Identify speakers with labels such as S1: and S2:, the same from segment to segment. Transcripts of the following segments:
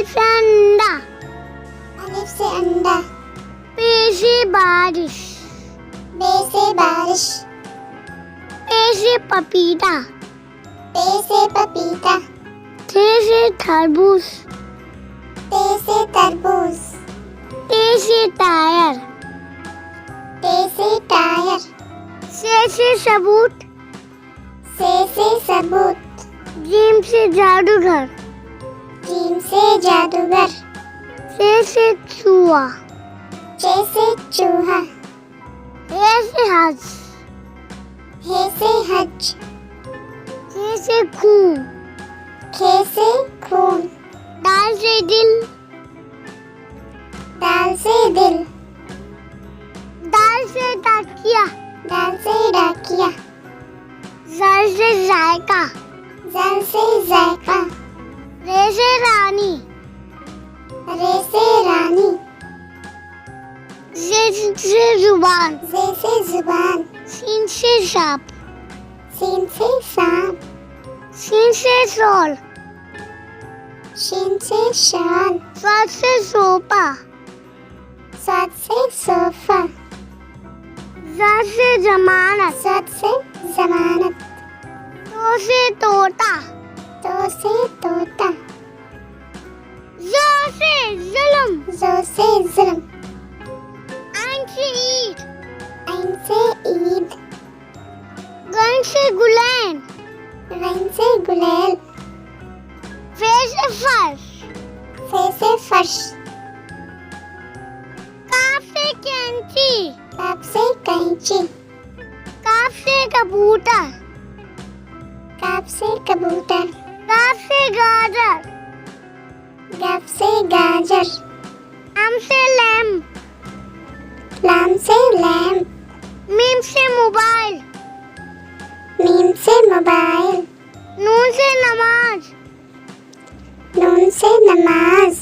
S1: अलिफ से अंडा,
S2: अलिफ से अंडा,
S1: पे से बारिश,
S2: बे से बारिश,
S1: पे से पपीता,
S2: पे से पपीता,
S1: थे से तरबूज,
S2: ते से तरबूज,
S1: ते से टायर,
S2: ते से टायर,
S1: से सबूत,
S2: से सबूत,
S1: जीम से जादूगर,
S2: जीम से जादूगर,
S1: से चूहा,
S2: चे से चूहा,
S1: हे से हज,
S2: हे से हज,
S1: से खून,
S2: खे से खून,
S1: दाल से दिल,
S2: दाल से दिल,
S1: दाल से तकिया,
S2: दाल से डाकिया,
S1: जल से जायका,
S2: जल से जायका,
S1: रे से रानी,
S2: रे से रानी,
S1: जे से जुबान,
S2: जे से जुबान,
S1: सीन से सांप,
S2: सीन से सांप,
S1: सीन से शॉल,
S2: शीन से शाल,
S1: स्वाद से सोफा,
S2: स्वाद से सोफा,
S1: ज़ से जमानत,
S2: स्वाद से जमानत,
S1: तो से तोता,
S2: तो से तोता,
S1: जो से जुल्म,
S2: जो से जुल्म,
S1: आइन से ईद,
S2: ऐन से ईद,
S1: गन से गुलैन,
S2: रैन से गुलेल,
S1: फे से फर्श,
S2: फे से फर्श,
S1: काफ से कैंची,
S2: काफ से कैंची,
S1: काफ से कबूतर,
S2: काफ से कबूतर,
S1: काफ से गाजर,
S2: गफ से गाजर,
S1: लाम से लैम्प,
S2: लाम से लैम्प,
S1: मीम से मोबाइल,
S2: मीम से मोबाइल,
S1: नून से नमाज,
S2: नून से नमाज,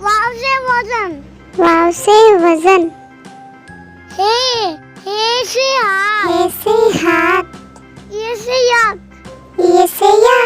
S1: वाव से वजन,
S2: वाव से वजन,
S1: हे से हाथ,
S2: हे से हाथ,
S1: ये से यक,
S2: ये से या